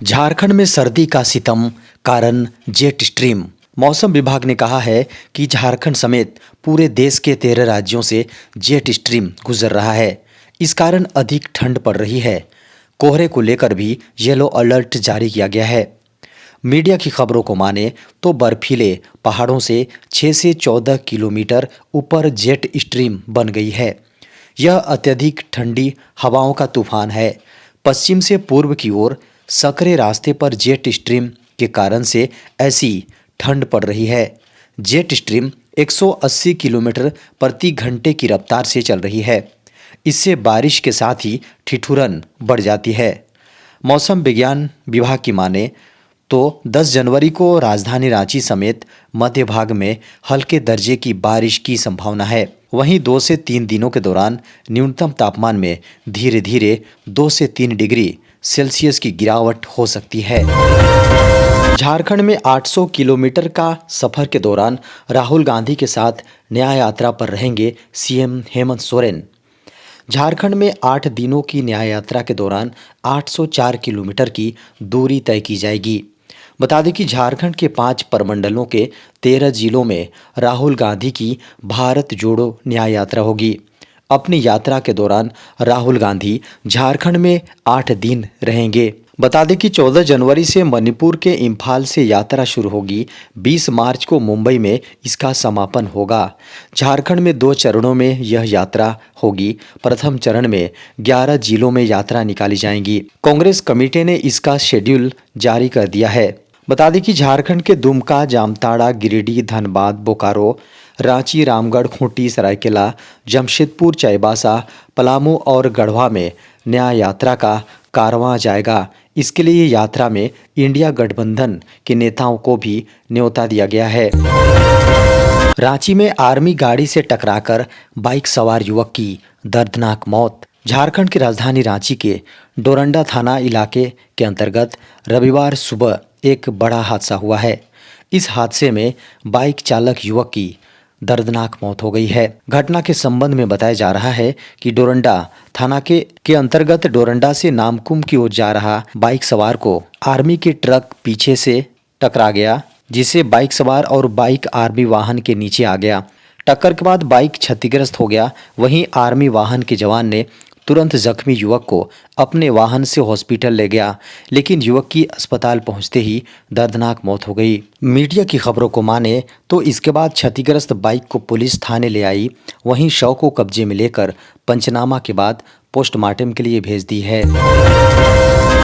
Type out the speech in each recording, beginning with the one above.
झारखंड में सर्दी का सितम, कारण जेट स्ट्रीम। मौसम विभाग ने कहा है कि झारखंड समेत पूरे देश के 13 राज्यों से जेट स्ट्रीम गुजर रहा है। इस कारण अधिक ठंड पड़ रही है। कोहरे को लेकर भी येलो अलर्ट जारी किया गया है। मीडिया की खबरों को माने तो बर्फीले पहाड़ों से 6 से 14 किलोमीटर ऊपर जेट स्ट्रीम बन गई है। यह अत्यधिक ठंडी हवाओं का तूफान है। पश्चिम से पूर्व की ओर सकरे रास्ते पर जेट स्ट्रीम के कारण से ऐसी ठंड पड़ रही है। जेट स्ट्रीम 180 किलोमीटर प्रति घंटे की रफ्तार से चल रही है। इससे बारिश के साथ ही ठिठुरन बढ़ जाती है। मौसम विज्ञान विभाग की माने तो 10 जनवरी को राजधानी रांची समेत मध्य भाग में हल्के दर्जे की बारिश की संभावना है। वहीं 2 से 3 दिनों के दौरान न्यूनतम तापमान में धीरे धीरे 2 से 3 डिग्री सेल्सियस की गिरावट हो सकती है। झारखंड में 800 किलोमीटर का सफर के दौरान राहुल गांधी के साथ न्याय यात्रा पर रहेंगे सीएम हेमंत सोरेन। झारखंड में 8 दिनों की न्याय यात्रा के दौरान 804 किलोमीटर की दूरी तय की जाएगी। बता दें कि झारखंड के 5 प्रमंडलों के 13 जिलों में राहुल गांधी की भारत जोड़ो न्याय यात्रा होगी। अपनी यात्रा के दौरान राहुल गांधी झारखंड में 8 दिन रहेंगे। बता दें कि 14 जनवरी से मणिपुर के इम्फाल से यात्रा शुरू होगी। 20 मार्च को मुंबई में इसका समापन होगा। झारखंड में 2 चरणों में यह यात्रा होगी। प्रथम चरण में 11 जिलों में यात्रा निकाली जाएगी। कांग्रेस कमेटी ने इसका शेड्यूल जारी कर दिया है। बता दें कि झारखंड के दुमका, जामताड़ा, गिरिडीह, धनबाद, बोकारो, रांची, रामगढ़, खूंटी, सरायकेला, जमशेदपुर, चाईबासा, पलामू और गढ़वा में न्याय यात्रा का कारवां जाएगा। इसके लिए यात्रा में इंडिया गठबंधन के नेताओं को भी न्योता दिया गया है। रांची में आर्मी गाड़ी से टकराकर बाइक सवार युवक की दर्दनाक मौत। झारखंड की राजधानी रांची के डोरंडा थाना इलाके के अंतर्गत रविवार सुबह एक बड़ा हादसा हुआ है। इस हादसे में बाइक चालक युवक की दर्दनाक मौत हो गई है। घटना के संबंध में बताया जा रहा है कि डोरंडा थाना के अंतर्गत डोरंडा से नामकुम की ओर जा रहा बाइक सवार को आर्मी के ट्रक पीछे से टकरा गया, जिससे बाइक सवार और बाइक आर्मी वाहन के नीचे आ गया। टक्कर के बाद बाइक क्षतिग्रस्त हो गया। वहीं आर्मी वाहन के जवान ने तुरंत जख्मी युवक को अपने वाहन से हॉस्पिटल ले गया, लेकिन युवक की अस्पताल पहुंचते ही दर्दनाक मौत हो गई। मीडिया की खबरों को माने तो इसके बाद क्षतिग्रस्त बाइक को पुलिस थाने ले आई। वहीं शव को कब्जे में लेकर पंचनामा के बाद पोस्टमार्टम के लिए भेज दी है।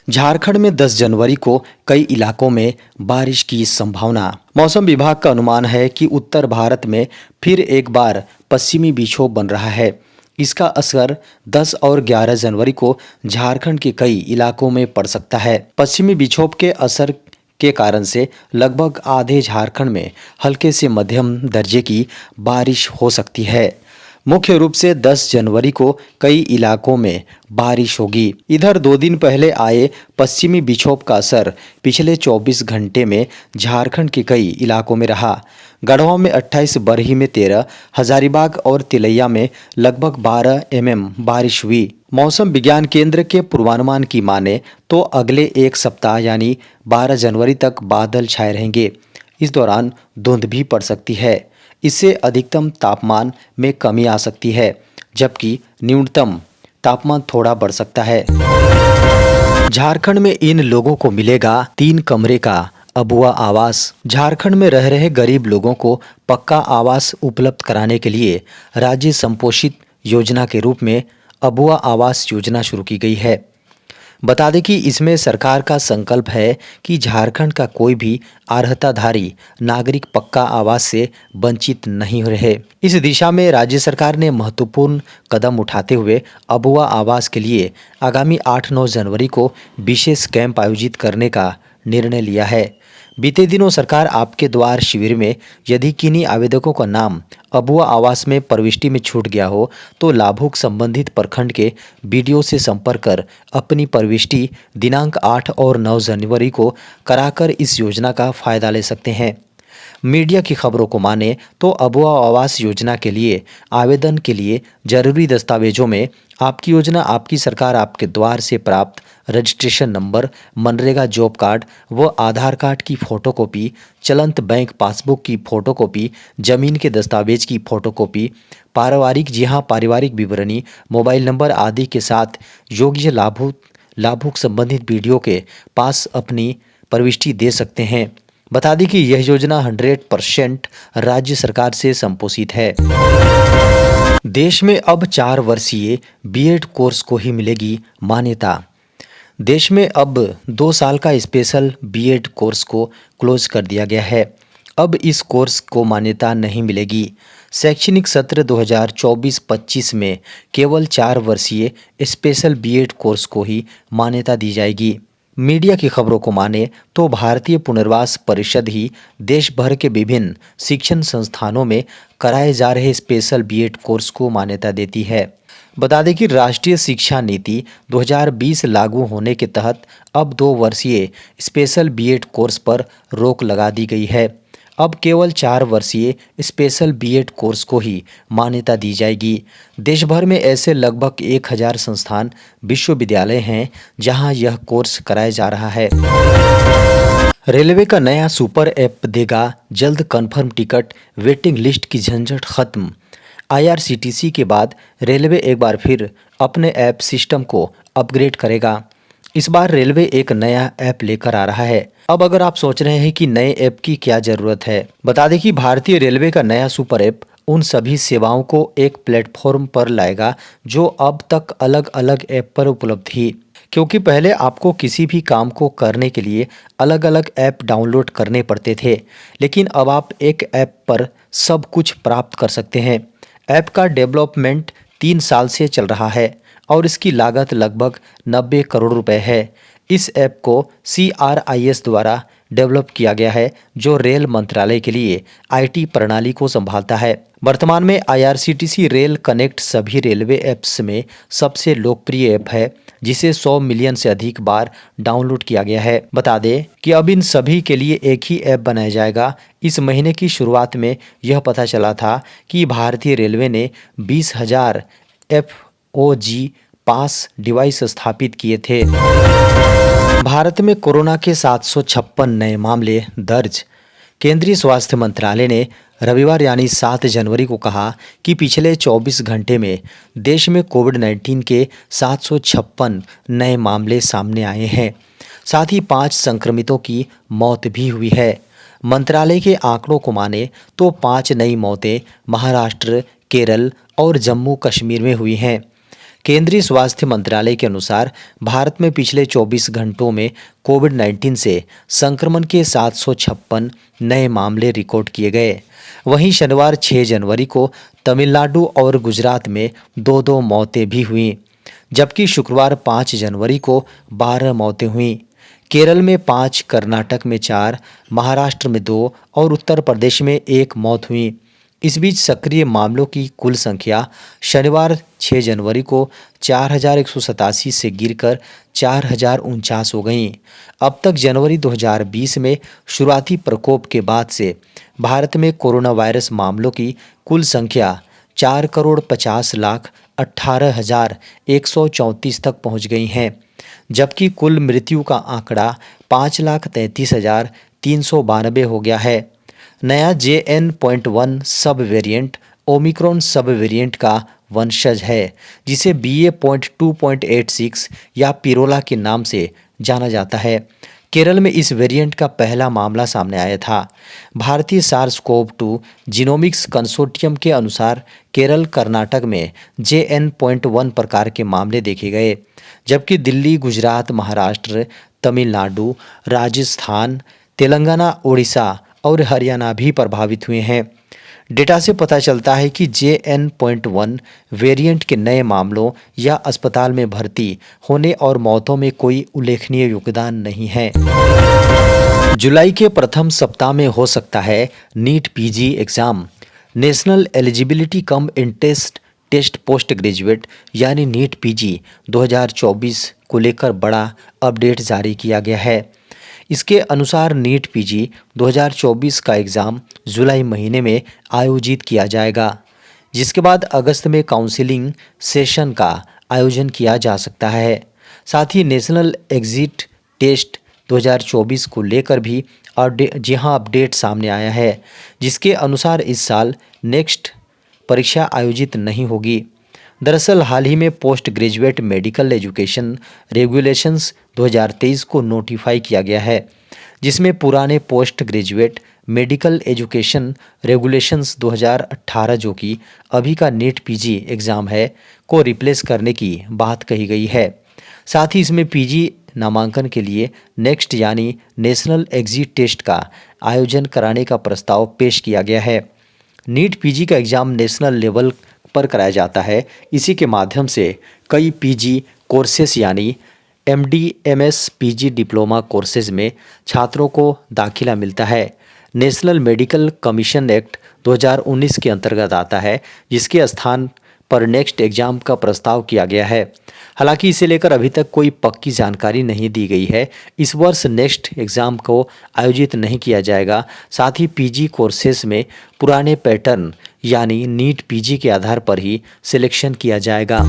झारखंड में 10 जनवरी को कई इलाकों में बारिश की संभावना। मौसम विभाग का अनुमान है कि उत्तर भारत में फिर एक बार पश्चिमी विक्षोभ बन रहा है। इसका असर 10 और 11 जनवरी को झारखंड के कई इलाकों में पड़ सकता है। पश्चिमी विक्षोभ के असर के कारण से लगभग आधे झारखंड में हल्के से मध्यम दर्जे की बारिश हो सकती है। मुख्य रूप से 10 जनवरी को कई इलाकों में बारिश होगी। इधर 2 दिन पहले आए पश्चिमी विक्षोभ का असर पिछले 24 घंटे में झारखंड के कई इलाकों में रहा। गढ़वा में 28, बरही में 13, हजारीबाग और तिलैया में लगभग 12 mm बारिश हुई। मौसम विज्ञान केंद्र के पूर्वानुमान की माने तो अगले एक सप्ताह यानी 12 जनवरी तक बादल छाए रहेंगे। इस दौरान धुंध भी पड़ सकती है। इससे अधिकतम तापमान में कमी आ सकती है, जबकि न्यूनतम तापमान थोड़ा बढ़ सकता है। झारखंड में इन लोगों को मिलेगा 3 कमरे का अबुआ आवास। झारखंड में रह रहे गरीब लोगों को पक्का आवास उपलब्ध कराने के लिए राज्य संपोषित योजना के रूप में अबुआ आवास योजना शुरू की गई है। बता दें कि इसमें सरकार का संकल्प है कि झारखंड का कोई भी अर्हताधारी नागरिक पक्का आवास से वंचित नहीं रहे। इस दिशा में राज्य सरकार ने महत्वपूर्ण कदम उठाते हुए अबुआ आवास के लिए आगामी 8-9 जनवरी को विशेष कैंप आयोजित करने का निर्णय लिया है। बीते दिनों सरकार आपके द्वार शिविर में यदि किन्हीं आवेदकों का नाम अबुआ आवास में प्रविष्टि में छूट गया हो तो लाभुक संबंधित प्रखंड के बीडीओ से संपर्क कर अपनी प्रविष्टि दिनांक 8 और 9 जनवरी को कराकर इस योजना का फायदा ले सकते हैं। मीडिया की खबरों को माने तो अबुआ आवास योजना के लिए आवेदन के लिए जरूरी दस्तावेजों में आपकी योजना, आपकी सरकार आपके द्वार से प्राप्त registration number, MNREGA job card व आधार कार्ड की फोटोकॉपी, चलंत बैंक पासबुक की फोटोकॉपी, जमीन के दस्तावेज की फोटोकॉपी, पारिवारिक विवरणी, मोबाइल नंबर आदि के साथ योग्य लाभुक संबंधित वीडियो के पास अपनी प्रविष्टि दे सकते हैं। बता दें कि यह योजना 100% राज्य सरकार से संपोषित है। देश में अब 4 वर्षीय बीएड कोर्स को ही मिलेगी मान्यता। देश में अब 2 साल का स्पेशल बीएड कोर्स को क्लोज कर दिया गया है। अब इस कोर्स को मान्यता नहीं मिलेगी। शैक्षणिक सत्र 2024-25 में केवल 4 वर्षीय स्पेशल बीएड कोर्स को ही मान्यता दी जाएगी। मीडिया की खबरों को माने तो भारतीय पुनर्वास परिषद ही देश भर के विभिन्न शिक्षण संस्थानों में कराए जा रहे स्पेशल बीएड कोर्स को मान्यता देती है। बता दें कि राष्ट्रीय शिक्षा नीति 2020 लागू होने के तहत अब 2 वर्षीय स्पेशल बीएड कोर्स पर रोक लगा दी गई है। अब केवल 4 वर्षीय स्पेशल बीएड कोर्स को ही मान्यता दी जाएगी। देश भर में ऐसे लगभग 1000 संस्थान विश्वविद्यालय हैं जहां यह कोर्स कराया जा रहा है। रेलवे का नया सुपर ऐप देगा जल्द कंफर्म टिकट, वेटिंग लिस्ट की झंझट खत्म। आईआरसीटीसी के बाद रेलवे एक बार फिर अपने ऐप सिस्टम को अपग्रेड करेगा। इस बार रेलवे एक नया ऐप लेकर आ रहा है। अब अगर आप सोच रहे हैं कि नए ऐप की क्या जरूरत है, बता दें कि भारतीय रेलवे का नया सुपर ऐप उन सभी सेवाओं को एक प्लेटफॉर्म पर लाएगा जो अब तक अलग अलग ऐप पर उपलब्ध थी। क्योंकि पहले आपको किसी भी काम को करने के लिए अलग अलग ऐप डाउनलोड करने पड़ते थे, लेकिन अब आप एक ऐप पर सब कुछ प्राप्त कर सकते हैं। ऐप का डेवलपमेंट 3 साल से चल रहा है और इसकी लागत लगभग 90 करोड़ रुपए है। इस ऐप को CRIS द्वारा डेवलप किया गया है जो रेल मंत्रालय के लिए IT प्रणाली को संभालता है। वर्तमान में IRCTC रेल कनेक्ट सभी रेलवे ऐप्स में सबसे लोकप्रिय ऐप है जिसे 100 मिलियन से अधिक बार डाउनलोड किया गया है। बता दें कि अब इन सभी के लिए एक ही ऐप बनाया जाएगा। इस महीने की शुरुआत में यह पता चला था कि भारतीय रेलवे ने 20,000 FOG पास डिवाइस स्थापित किए थे। भारत में कोरोना के 756 नए मामले दर्ज। केंद्रीय स्वास्थ्य मंत्रालय ने रविवार यानी 7 जनवरी को कहा कि पिछले 24 घंटे में देश में कोविड-19 के 756 नए मामले सामने आए हैं। साथ ही 5 संक्रमितों की मौत भी हुई है। मंत्रालय के आंकड़ों को माने तो 5 नई मौतें महाराष्ट्र, केरल और जम्मू कश्मीर में हुई हैं। केंद्रीय स्वास्थ्य मंत्रालय के अनुसार भारत में पिछले 24 घंटों में कोविड-19 से संक्रमण के 756 नए मामले रिकॉर्ड किए गए। वहीं शनिवार 6 जनवरी को तमिलनाडु और गुजरात में 2-2 मौतें भी हुईं, जबकि शुक्रवार 5 जनवरी को 12 मौतें हुईं। केरल में 5, कर्नाटक में 4, महाराष्ट्र में 2 और उत्तर प्रदेश में 1 मौत हुई। इस बीच सक्रिय मामलों की कुल संख्या शनिवार 6 जनवरी को 4187 से गिरकर 4049 हो गई। अब तक जनवरी 2020 में शुरुआती प्रकोप के बाद से भारत में कोरोना वायरस मामलों की कुल संख्या 4,50,18,134 तक पहुंच गई है, जबकि कुल मृत्यु का आंकड़ा 5,33,392 हो गया है। नया JN.1 सब वेरिएंट ओमिक्रॉन सब वेरिएंट का वंशज है, जिसे BA.2.86 या पिरोला के नाम से जाना जाता है। केरल में इस वेरिएंट का पहला मामला सामने आया था। भारतीय SARS-CoV-2 जीनोमिक्स कंसोर्टियम के अनुसार केरल, कर्नाटक में JN.1 प्रकार के मामले देखे गए, जबकि दिल्ली, गुजरात, महाराष्ट्र, तमिलनाडु, राजस्थान, तेलंगाना, ओडिशा और हरियाणा भी प्रभावित हुए हैं। डेटा से पता चलता है कि JN.1 वेरिएंट के नए मामलों या अस्पताल में भर्ती होने और मौतों में कोई उल्लेखनीय योगदान नहीं है। जुलाई के प्रथम सप्ताह में हो सकता है NEET PG exam. National eligibility cum entrance test post graduate यानी नीट PG 2024 को लेकर बड़ा अपडेट जारी किया गया है। इसके अनुसार नीट PG 2024 का एग्ज़ाम जुलाई महीने में आयोजित किया जाएगा, जिसके बाद अगस्त में काउंसलिंग सेशन का आयोजन किया जा सकता है। साथ ही नेशनल एग्जिट टेस्ट 2024 को लेकर भी अपडेट सामने आया है, जिसके अनुसार इस साल नेक्स्ट परीक्षा आयोजित नहीं होगी। दरअसल हाल ही में post graduate medical education regulations 2023 को नोटिफाई किया गया है, जिसमें पुराने post graduate medical education regulations 2018 जो कि अभी का नीट पीजी एग्ज़ाम है को रिप्लेस करने की बात कही गई है। साथ ही इसमें पीजी नामांकन के लिए नेक्स्ट यानी नेशनल एग्जिट टेस्ट का आयोजन कराने का प्रस्ताव पेश किया गया है। नीट पीजी का एग्ज़ाम नेशनल लेवल पर कराया जाता है। इसी के माध्यम से कई पीजी कोर्सेस यानी MD, MS, PG diploma courses में छात्रों को दाखिला मिलता है। नेशनल मेडिकल कमीशन एक्ट 2019 के अंतर्गत आता है, जिसके स्थान पर नेक्स्ट एग्जाम का प्रस्ताव किया गया है। हालांकि इसे लेकर अभी तक कोई पक्की जानकारी नहीं दी गई है। इस वर्ष नेक्स्ट एग्जाम को आयोजित नहीं किया जाएगा। साथ ही पीजी कोर्सेस में पुराने पैटर्न यानी नीट पीजी के आधार पर ही सिलेक्शन किया जाएगा।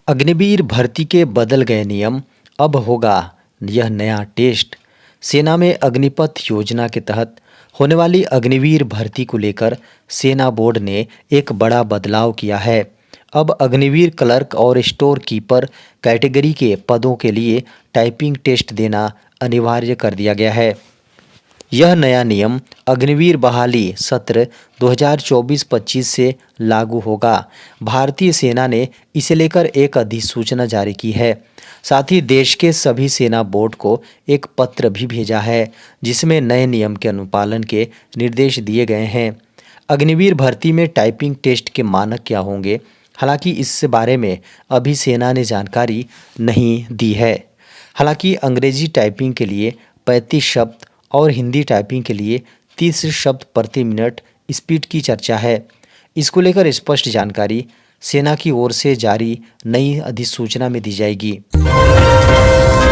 अग्निवीर भर्ती के बदल गए नियम, अब होगा यह नया टेस्ट। सेना में अग्निपथ योजना के तहत होने वाली अग्निवीर भर्ती को लेकर सेना बोर्ड ने एक बड़ा बदलाव किया है। अब अग्निवीर क्लर्क और स्टोर कीपर कैटेगरी के पदों के लिए टाइपिंग टेस्ट देना अनिवार्य कर दिया गया है। यह नया नियम अग्निवीर बहाली सत्र 2024-25 से लागू होगा। भारतीय सेना ने इसे लेकर एक अधिसूचना जारी की है। साथ ही देश के सभी सेना बोर्ड को एक पत्र भी भेजा है, जिसमें नए नियम के अनुपालन के निर्देश दिए गए हैं। अग्निवीर भर्ती में टाइपिंग टेस्ट के मानक क्या होंगे? हालांकि इस बारे में अभी सेना ने जानकारी नहीं दी है। हालांकि अंग्रेजी टाइपिंग के लिए 35 शब्द और हिंदी टाइपिंग के लिए 30 शब्द प्रति मिनट स्पीड की चर्चा है। इसको लेकर स्पष्ट जानकारी सेना की ओर से जारी नई अधिसूचना में दी जाएगी।